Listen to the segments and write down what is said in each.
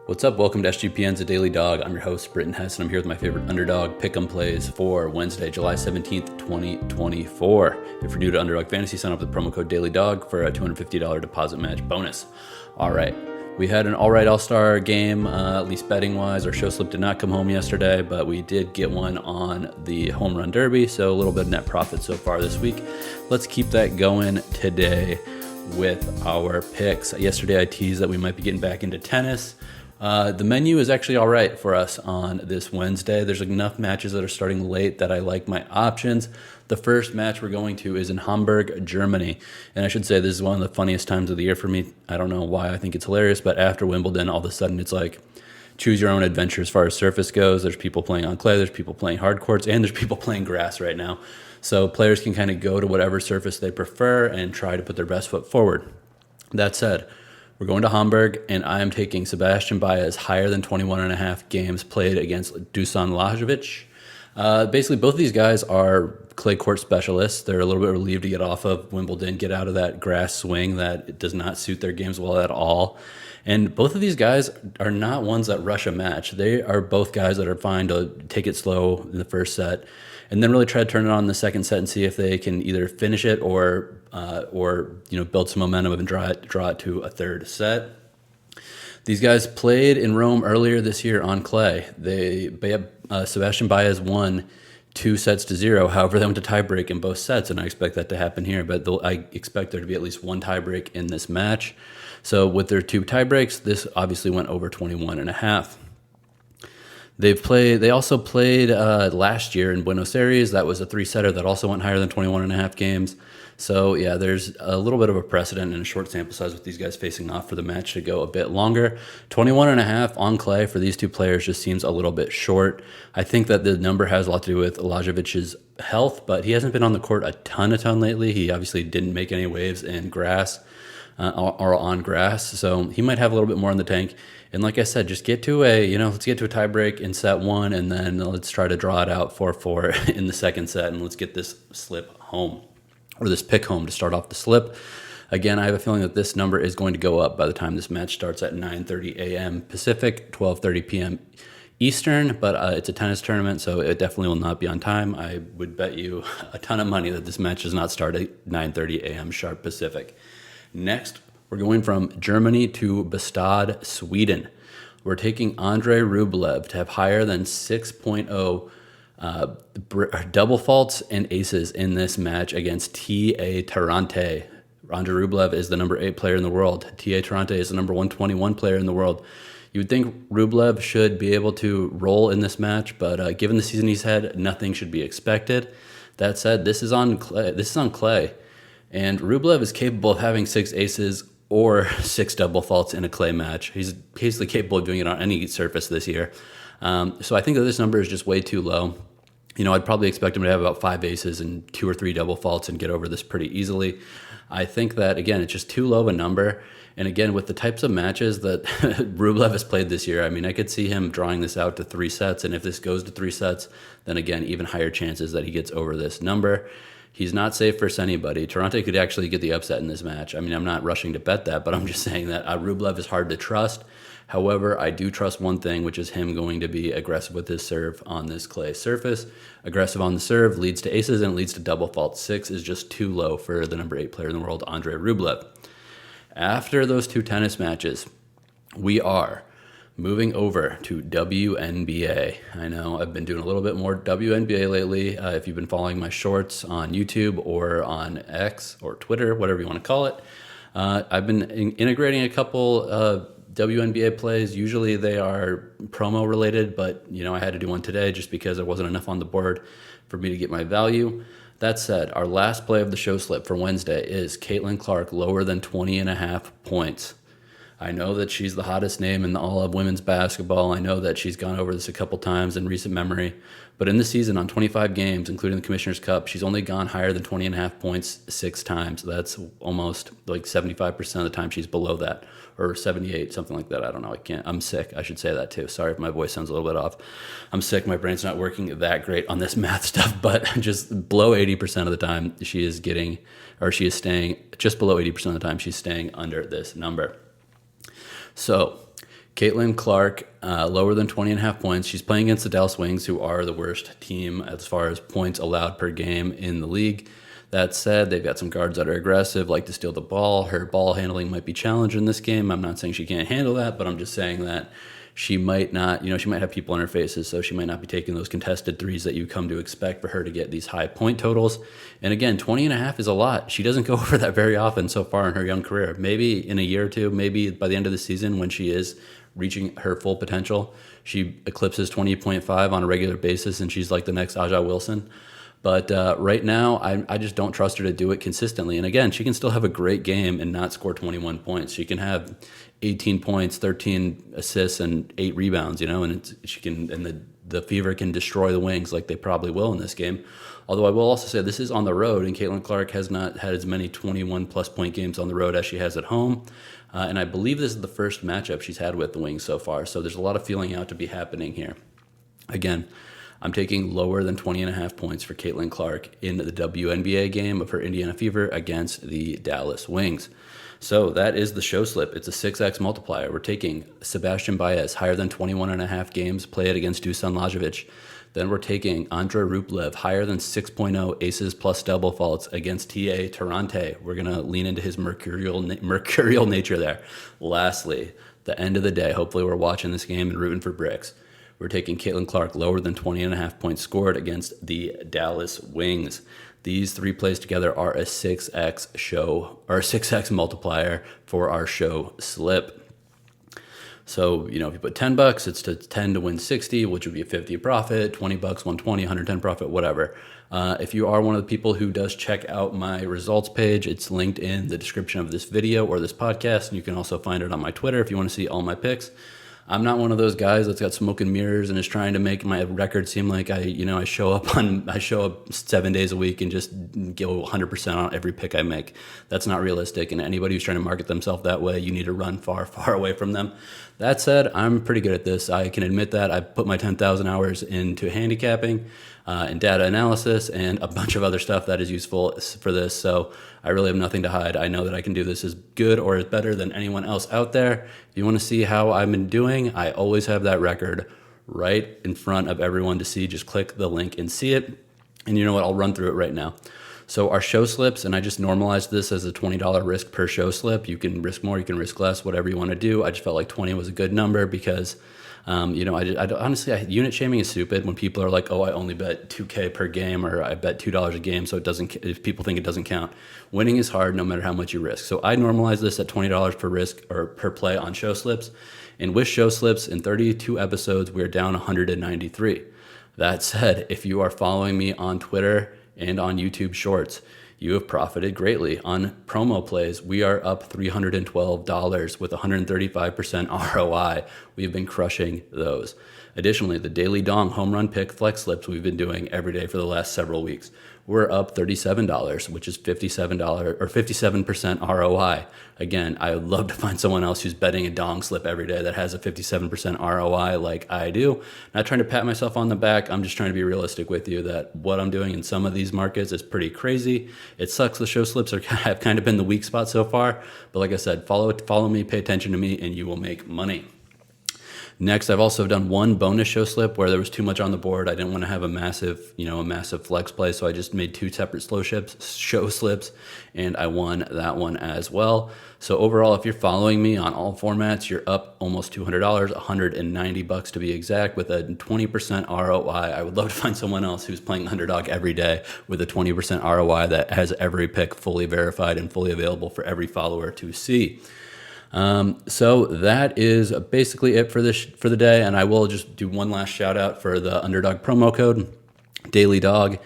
What's up? Welcome to SGPN's A Daily Dog. I'm your host, Britton Hess, and I'm here with my favorite Underdog Pick'em plays for Wednesday, July 17th, 2024. If you're new to Underdog Fantasy, sign up with the promo code DailyDog for a $250 deposit match bonus. All right. We had an all-right all-star game, at least betting-wise. Our show slip did not come home yesterday, but we did get one on the home run derby, so a little bit of net profit so far this week. Let's keep that going today with our picks. Yesterday I teased that we might be getting back into tennis. The menu is actually all right for us on this Wednesday. There's enough matches that are starting late that I like my options. The first match we're going to is in Hamburg, Germany. And I should say this is one of the funniest times of the year for me. I don't know why I think it's hilarious, but after Wimbledon, all of a sudden it's like choose your own adventure as far as surface goes. There's people playing on clay, there's people playing hard courts, and there's people playing grass right now. So players can kind of go to whatever surface they prefer and try to put their best foot forward. That said, we're going to Hamburg, and I am taking Sebastian Baez higher than 21.5 games played against Dusan Lajovic. Basically, both of these guys are clay court specialists. They're a little bit relieved to get off of Wimbledon, get out of that grass swing that does not suit their games well at all. And both of these guys are not ones that rush a match. They are both guys that are fine to take it slow in the first set and then really try to turn it on in the second set and see if they can either finish it or build some momentum and draw it to a third set. These guys played in Rome earlier this year on clay. Sebastian Baez won 2-0. However, they went to tiebreak in both sets, and I expect that to happen here. But I expect there to be at least one tiebreak in this match. So with their two tiebreaks, this obviously went over 21.5. They also played last year in Buenos Aires. That was a 3-setter that also went higher than 21.5 games. So yeah, there's a little bit of a precedent and a short sample size with these guys facing off for the match to go a bit longer. 21.5 on clay for these two players just seems a little bit short. I think that the number has a lot to do with Lajovic's health, but he hasn't been on the court a ton lately. He obviously didn't make any waves in grass or on grass, so he might have a little bit more in the tank. And like I said, just let's get to a tiebreak in set one, and then let's try to draw it out 4-4 in the second set, and let's get this slip home, or this pick home to start off the slip. Again, I have a feeling that this number is going to go up by the time this match starts at 9:30 a.m. Pacific, 12:30 p.m. Eastern, but it's a tennis tournament, so it definitely will not be on time. I would bet you a ton of money that this match does not start at 9:30 a.m. sharp Pacific. Next, we're going from Germany to Bastad, Sweden. We're taking Andrey Rublev to have higher than 6.0 double faults and aces in this match against T.A. Tirante. Andrey Rublev is the number 8 player in the world. T.A. Tirante is the number 121 player in the world. You would think Rublev should be able to roll in this match, but given the season he's had, nothing should be expected. That said, this is on clay. And Rublev is capable of having 6 aces or 6 double faults in a clay match. He's basically capable of doing it on any surface this year. So I think that this number is just way too low. I'd probably expect him to have about 5 aces and 2 or 3 double faults and get over this pretty easily. I think that, again, it's just too low of a number. And again, with the types of matches that Rublev has played this year, I could see him drawing this out to 3 sets. And if this goes to 3 sets, then again, even higher chances that he gets over this number. He's not safe versus anybody. Tirante could actually get the upset in this match. I'm not rushing to bet that, but I'm just saying that Rublev is hard to trust. However, I do trust one thing, which is him going to be aggressive with his serve on this clay surface. Aggressive on the serve leads to aces and it leads to double fault. 6 is just too low for the number 8 player in the world, Andrey Rublev. After those 2 tennis matches, we are moving over to WNBA. I know I've been doing a little bit more WNBA lately. If you've been following my shorts on YouTube or on X or Twitter, whatever you want to call it, I've been integrating a couple WNBA plays. Usually they are promo related, but I had to do one today just because there wasn't enough on the board for me to get my value. That said, our last play of the show slip for Wednesday is Caitlin Clark lower than 20.5 points. I know that she's the hottest name in all of women's basketball. I know that she's gone over this a couple times in recent memory. But in the season, on 25 games, including the Commissioner's Cup, she's only gone higher than 20.5 points 6 times. That's almost like 75% of the time she's below that, or 78, something like that. I don't know. I'm sick. I should say that too. Sorry if my voice sounds a little bit off. I'm sick. My brain's not working that great on this math stuff, but just below 80% of the time she is staying, just below 80% of the time she's staying under this number. So Caitlin Clark, lower than 20.5 points. She's playing against the Dallas Wings, who are the worst team as far as points allowed per game in the league. That said, they've got some guards that are aggressive, like to steal the ball. Her ball handling might be challenged in this game. I'm not saying she can't handle that, but I'm just saying that she might not, she might have people on her faces, so she might not be taking those contested threes that you come to expect for her to get these high point totals. And again, 20.5 is a lot. She doesn't go over that very often so far in her young career. Maybe in a year or two, maybe by the end of the season when she is reaching her full potential, she eclipses 20.5 on a regular basis, and she's like the next Aja Wilson. But right now, I just don't trust her to do it consistently. And again, she can still have a great game and not score 21 points. She can have 18 points, 13 assists, and 8 rebounds. And the Fever can destroy the Wings like they probably will in this game. Although I will also say this is on the road, and Caitlin Clark has not had as many 21-plus point games on the road as she has at home. And I believe this is the first matchup she's had with the Wings so far. So there's a lot of feeling out to be happening here. Again, I'm taking lower than 20.5 points for Caitlin Clark in the WNBA game of her Indiana Fever against the Dallas Wings. So that is the show slip. It's a 6x multiplier. We're taking Sebastian Baez, higher than 21.5 games played against Dusan Lajovic. Then we're taking Andrey Rublev, higher than 6.0 aces plus double faults against TA Tirante. We're going to lean into his mercurial nature there. Lastly, the end of the day, hopefully we're watching this game and rooting for bricks. We're taking Caitlin Clark lower than 20.5 points scored against the Dallas Wings. These three plays together are a 6x multiplier for our show slip. So, if you put $10, it's to 10 to win 60, which would be a 50 profit, $20, 120, 110 profit, whatever. If you are one of the people who does check out my results page, it's linked in the description of this video or this podcast, and you can also find it on my Twitter if you want to see all my picks. I'm not one of those guys that's got smoke and mirrors and is trying to make my record seem like I show up 7 days a week and just go 100% on every pick I make. That's not realistic. And anybody who's trying to market themselves that way, you need to run far, far away from them. That said, I'm pretty good at this. I can admit that. I put my 10,000 hours into handicapping and data analysis and a bunch of other stuff that is useful for this. So I really have nothing to hide. I know that I can do this as good or as better than anyone else out there. If you want to see how I've been doing, I always have that record right in front of everyone to see. Just click the link and see it. And you know what? I'll run through it right now. So our show slips, and I just normalized this as a $20 risk per show slip. You can risk more, you can risk less, whatever you want to do. I just felt like 20 was a good number because honestly, unit shaming is stupid when people are like, oh, I only bet $2K per game, or I bet $2 a game, so if people think it doesn't count. Winning is hard no matter how much you risk. So I normalize this at $20 per risk or per play on show slips. And with show slips, in 32 episodes, we're down 193. That said, if you are following me on Twitter and on YouTube Shorts, you have profited greatly. On promo plays, we are up $312 with 135% ROI. We've been crushing those. Additionally, the Daily Dong home run pick flex slips we've been doing every day for the last several weeks. We're up $37, which is $57 or 57% ROI. Again, I would love to find someone else who's betting a Dong slip every day that has a 57% ROI like I do. Not trying to pat myself on the back. I'm just trying to be realistic with you that what I'm doing in some of these markets is pretty crazy. It sucks the show slips have kind of been the weak spot so far. But like I said, follow me, pay attention to me, and you will make money. Next, I've also done one bonus show slip where there was too much on the board. I didn't want to have a massive flex play, so I just made two separate show slips, and I won that one as well. So overall, if you're following me on all formats, you're up almost $200, $190 to be exact, with a 20% ROI. I would love to find someone else who's playing Underdog every day with a 20% ROI that has every pick fully verified and fully available for every follower to see. So that is basically it for the day. And I will just do one last shout out for the Underdog promo code, Daily Dog.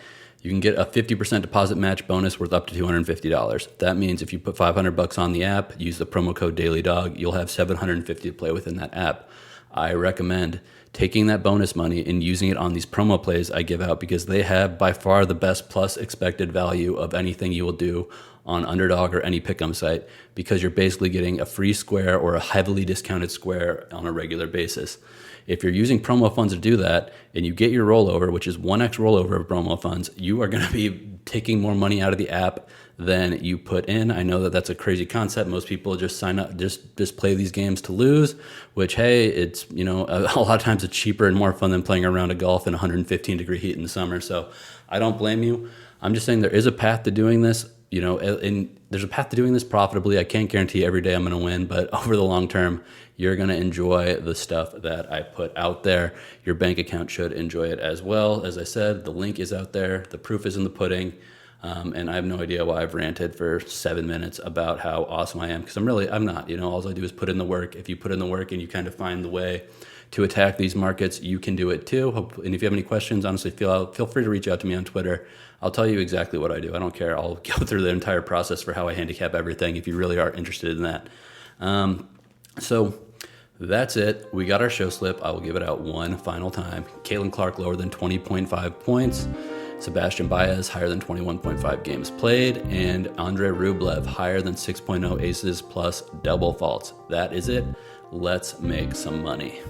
You can get a 50% deposit match bonus worth up to $250. That means if you put $500 on the app, use the promo code Daily Dog, you'll have $750 to play within that app. I recommend taking that bonus money and using it on these promo plays I give out because they have by far the best plus expected value of anything you will do on Underdog or any pick'em site, because you're basically getting a free square or a heavily discounted square on a regular basis. If you're using promo funds to do that and you get your rollover, which is 1x rollover of promo funds, you are going to be taking more money out of the app than you put in. I know that that's a crazy concept. Most people just sign up, just play these games to lose, which, hey, it's, a lot of times it's cheaper and more fun than playing a round of golf in 115 degree heat in the summer. So I don't blame you. I'm just saying there is a path to doing this, and there's a path to doing this profitably. I can't guarantee every day I'm going to win, but over the long term, you're going to enjoy the stuff that I put out there. Your bank account should enjoy it as well. As I said, the link is out there. The proof is in the pudding. And I have no idea why I've ranted for 7 minutes about how awesome I am, because I'm not. All I do is put in the work. If you put in the work and you kind of find the way to attack these markets, you can do it too. And if you have any questions, honestly, feel free to reach out to me on Twitter. I'll tell you exactly what I do. I don't care. I'll go through the entire process for how I handicap everything if you really are interested in that. So that's it. We got our show slip. I will give it out one final time. Caitlin Clark lower than 20.5 points. Sebastian Baez higher than 21.5 games played, and Andrey Rublev higher than 6.0 aces plus double faults. That is it. Let's make some money.